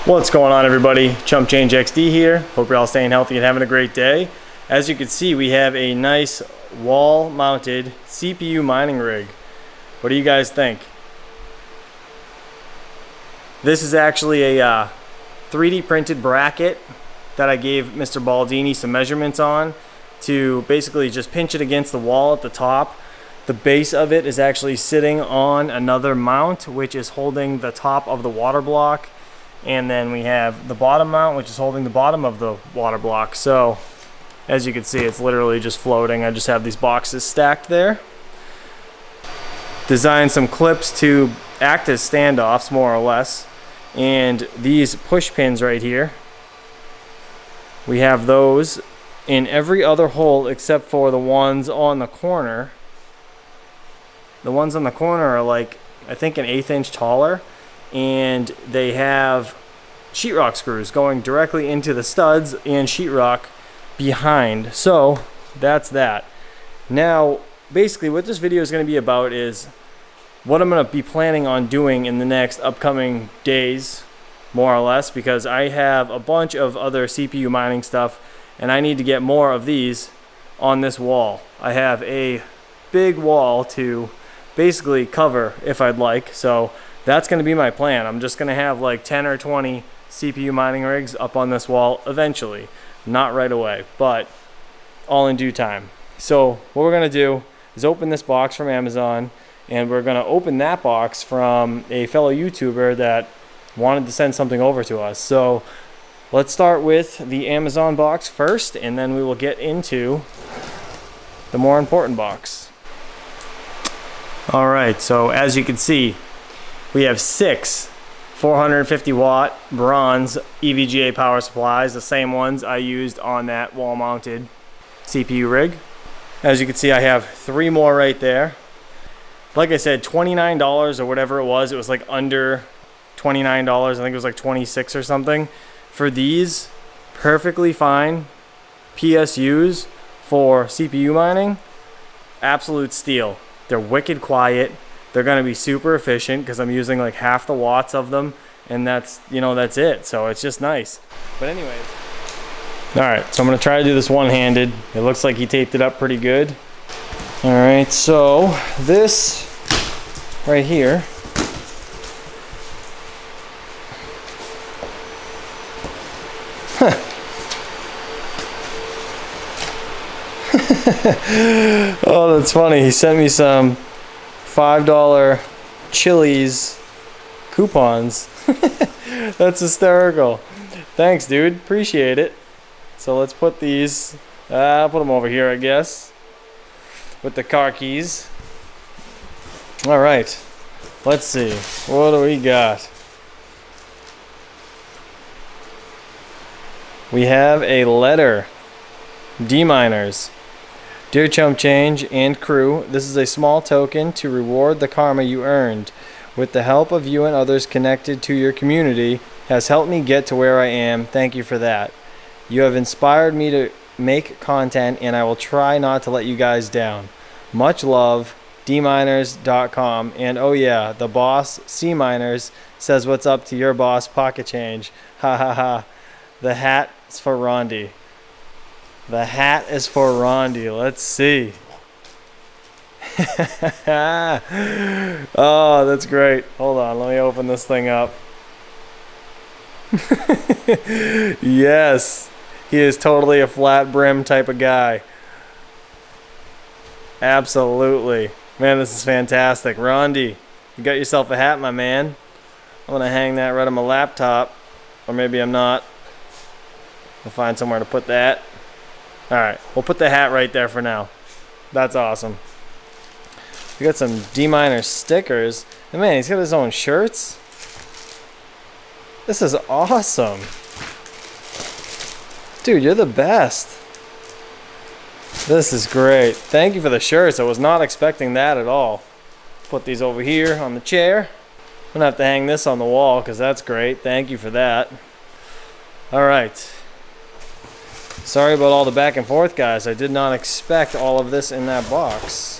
What's going on, everybody? Chump Change XD here. Hope you're all staying healthy and having a great day. As you can see, we have a nice wall-mounted CPU mining rig. What do you guys think? This is actually a 3D printed bracket that I gave Mr. Baldini some measurements on to basically just pinch it against the wall at the top. The base of it is actually sitting on another mount, which is holding the top of the water block. And then we have the bottom mount, which is holding the bottom of the water block. So as you can see, it's literally just floating. I just have these boxes stacked there. Designed some clips to act as standoffs, more or less. And these push pins right here, we have those in every other hole except for the ones on the corner. The ones on the corner are like, I think, an 1/8 inch taller. And they have sheetrock screws going directly into the studs and sheetrock behind. So that's that. Now basically what this video is going to be about is what I'm going to be planning on doing in the next upcoming days, more or less, because I have a bunch of other CPU mining stuff and I need to get more of these on this wall. I have a big wall to basically cover if I'd like, so that's going to be my plan. I'm just going to have like 10 or 20 CPU mining rigs up on this wall eventually. Not right away, but all in due time. So what we're going to do is open this box from Amazon, and we're going to open that box from a fellow YouTuber that wanted to send something over to us. So let's start with the Amazon box first, and then we will get into the more important box. All right, so as you can see, we have 6 450 watt bronze EVGA power supplies, the same ones I used on that wall mounted CPU rig. As you can see, I have 3 more right there. Like I said, $29 or whatever it was like under $29. I think it was like 26 or something. For these perfectly fine PSUs for CPU mining, absolute steal. They're wicked quiet. They're going to be super efficient because I'm using like half the watts of them, and that's it. So it's just nice. But anyways, all right, so I'm going to try to do this one-handed. It looks like he taped it up pretty good. All right, so this right here oh, that's funny. He sent me some $5 Chili's coupons. That's hysterical. Thanks, dude. Appreciate it. So let's put these, I'll put them over here, I guess, with the car keys. All right, let's see. What do we got? We have a letter. Dminers. Dear Chump Change and crew, this is a small token to reward the karma you earned. With the help of you and others connected to your community, has helped me get to where I am. Thank you for that. You have inspired me to make content, and I will try not to let you guys down. Much love, Dminers.com. And oh yeah, the boss, C-Miners, says what's up to your boss, Pocket Change. Ha ha ha. The hat is for RONDY. The hat is for RONDY. Let's see. Oh, that's great. Hold on, let me open this thing up. Yes, he is totally a flat brim type of guy. Absolutely. Man, this is fantastic. RONDY, you got yourself a hat, my man. I'm going to hang that right on my laptop. Or maybe I'm not. I'll find somewhere to put that. Alright, we'll put the hat right there for now. That's awesome. We got some Dminers stickers. And man, he's got his own shirts. This is awesome. Dude, you're the best. This is great. Thank you for the shirts. I was not expecting that at all. Put these over here on the chair. I'm gonna have to hang this on the wall because that's great. Thank you for that. Alright. Sorry about all the back and forth, guys. I did not expect all of this in that box.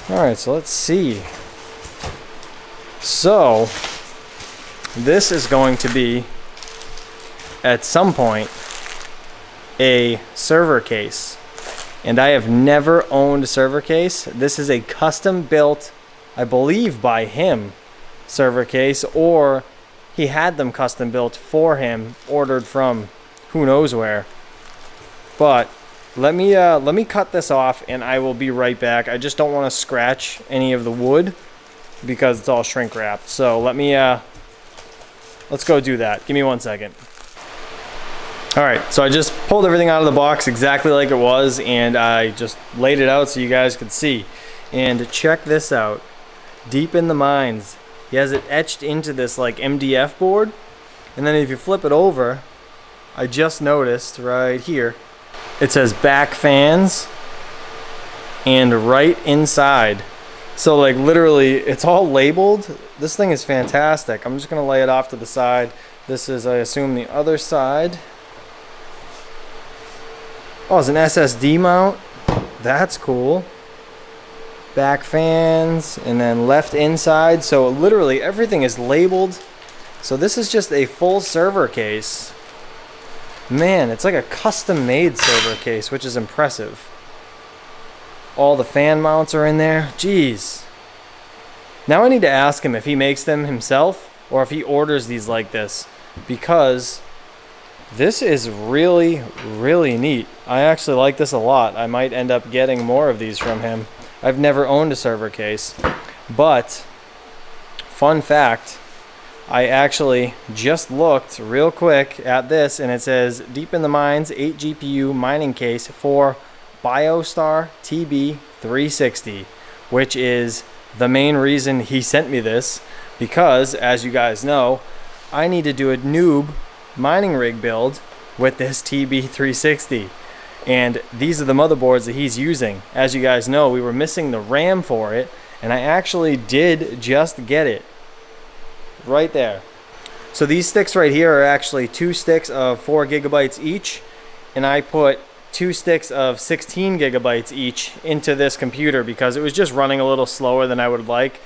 Alright, so let's see. So, this is going to be, at some point, a server case. And I have never owned a server case. This is a custom built, I believe by him, server case, or he had them custom built for him, ordered from who knows where. But let me cut this off and I will be right back. I just don't want to scratch any of the wood because it's all shrink wrapped. So let's go do that. Give me 1 second. All right, so I just pulled everything out of the box exactly like it was, and I just laid it out so you guys could see. And check this out. Deep in the Mines, he has it etched into this like MDF board, and then if you flip it over, I just noticed right here, it says back fans, and right inside. So like literally, it's all labeled. This thing is fantastic. I'm just gonna lay it off to the side. This is, I assume, the other side. Oh, it's an SSD mount. That's cool. Back fans, and then left inside. So literally everything is labeled. So this is just a full server case. Man, it's like a custom made server case, which is impressive. All the fan mounts are in there. Jeez. Now I need to ask him if he makes them himself or if he orders these like this, because this is really, really neat. I actually like this a lot. I might end up getting more of these from him. I've never owned a server case, but fun fact, I actually just looked real quick at this, and it says Deep in the Mines 8 GPU mining case for BioStar TB360, which is the main reason he sent me this, because as you guys know, I need to do a noob mining rig build with this TB360, and these are the motherboards that he's using. As you guys know, we were missing the RAM for it, and I actually did just get it right there. So these sticks right here are actually 2 sticks of 4 gigabytes each, and I put 2 sticks of 16 gigabytes each into this computer because it was just running a little slower than I would like.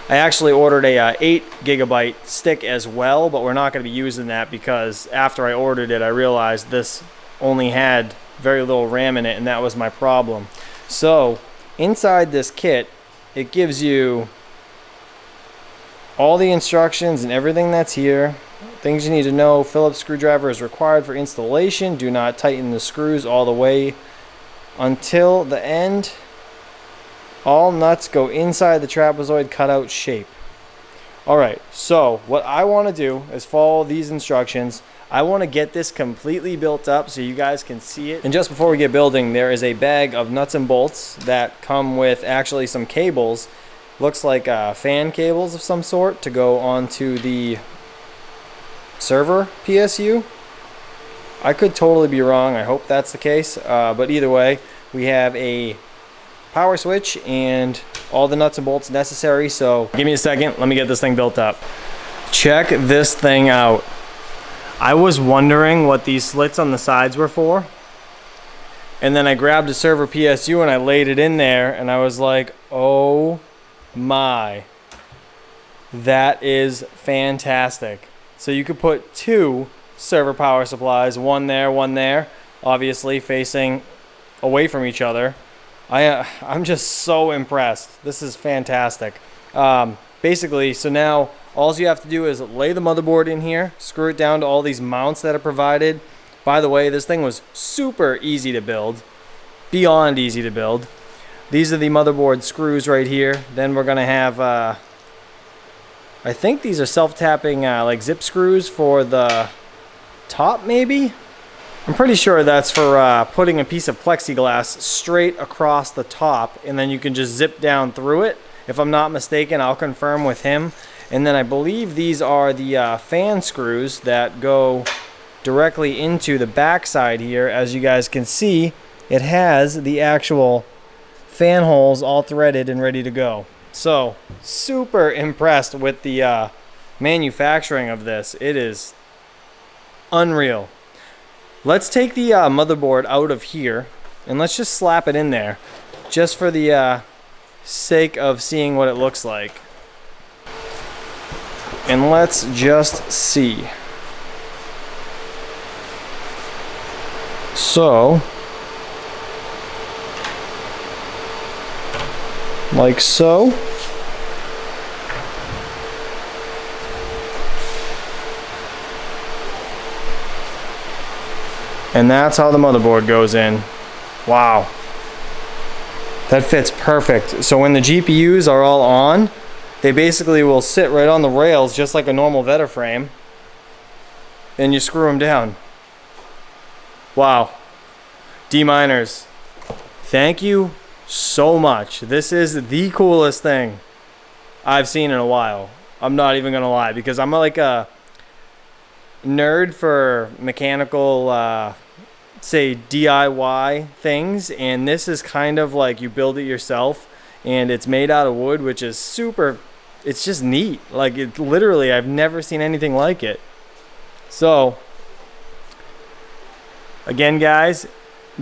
I actually ordered a 8 gigabyte stick as well, but we're not going to be using that because after I ordered it, I realized this only had very little RAM in it, and that was my problem. So inside this kit, it gives you all the instructions and everything that's here. Things you need to know: Phillips screwdriver is required for installation. Do not tighten the screws all the way until the end. All nuts go inside the trapezoid cutout shape. Alright, so what I want to do is follow these instructions. I want to get this completely built up so you guys can see it. And just before we get building, there is a bag of nuts and bolts that come with actually some cables. Looks like fan cables of some sort to go onto the server PSU. I could totally be wrong. I hope that's the case. But either way, we have a power switch and all the nuts and bolts necessary. So give me a second, let me get this thing built up. Check this thing out. I was wondering what these slits on the sides were for, and then I grabbed a server PSU and I laid it in there, and I was like, oh my, that is fantastic. So you could put 2 server power supplies, one there, obviously facing away from each other. I'm just so impressed. This is fantastic. Basically, so now all you have to do is lay the motherboard in here, screw it down to all these mounts that are provided. By the way, this thing was super easy to build, beyond easy to build. These are the motherboard screws right here. Then we're gonna have, I think these are self-tapping like zip screws for the top, maybe? I'm pretty sure that's for putting a piece of plexiglass straight across the top, and then you can just zip down through it. If I'm not mistaken, I'll confirm with him. And then I believe these are the fan screws that go directly into the back side here. As you guys can see, it has the actual fan holes all threaded and ready to go. So, super impressed with the manufacturing of this. It is unreal. Let's take the motherboard out of here and let's just slap it in there, just for the sake of seeing what it looks like. and let's just see. So, like so. And that's how the motherboard goes in. Wow. That fits perfect. So when the GPUs are all on, they basically will sit right on the rails just like a normal Veta frame. And you screw them down. Wow. Dminers, thank you so much. This is the coolest thing I've seen in a while. I'm not even gonna lie, because I'm like a nerd for mechanical say DIY things, and this is kind of like you build it yourself, and it's made out of wood, which is super, it's just neat. Like, it literally, I've never seen anything like it. So again, guys,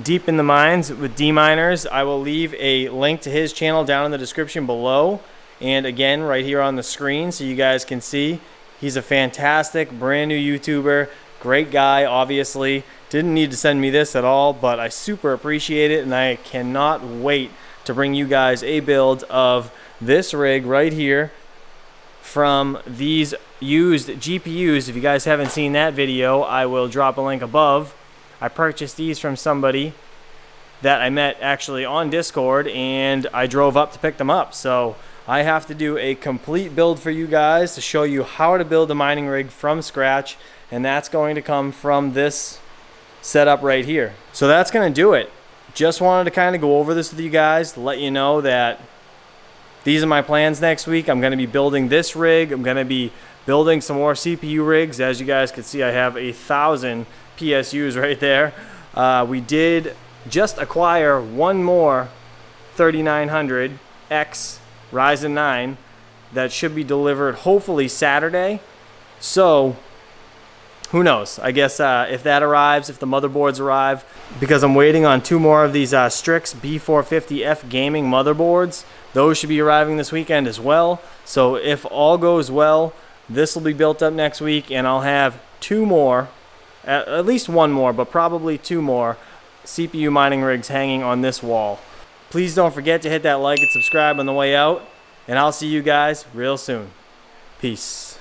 deep in the mines with Dminers, I will leave a link to his channel down in the description below, and again right here on the screen so you guys can see. He's a fantastic brand new YouTuber, great guy. Obviously didn't need to send me this at all, but I super appreciate it, and I cannot wait to bring you guys a build of this rig right here from these used GPUs. If you guys haven't seen that video, I will drop a link above. I purchased these from somebody that I met actually on Discord, and I drove up to pick them up. So I have to do a complete build for you guys to show you how to build a mining rig from scratch, and that's going to come from this setup right here. So that's going to do it. Just wanted to kind of go over this with you guys, let you know that these are my plans next week. I'm going to be building this rig. I'm going to be building some more CPU rigs. As you guys can see, I have 1,000 PSUs right there. We did just acquire one more 3900X Ryzen 9 that should be delivered hopefully Saturday. So who knows? I guess if that arrives, if the motherboards arrive, because I'm waiting on two more of these Strix B450F gaming motherboards. Those should be arriving this weekend as well. So if all goes well, this will be built up next week, and I'll have two more, at least one more, but probably two more CPU mining rigs hanging on this wall. Please don't forget to hit that like and subscribe on the way out, and I'll see you guys real soon. Peace.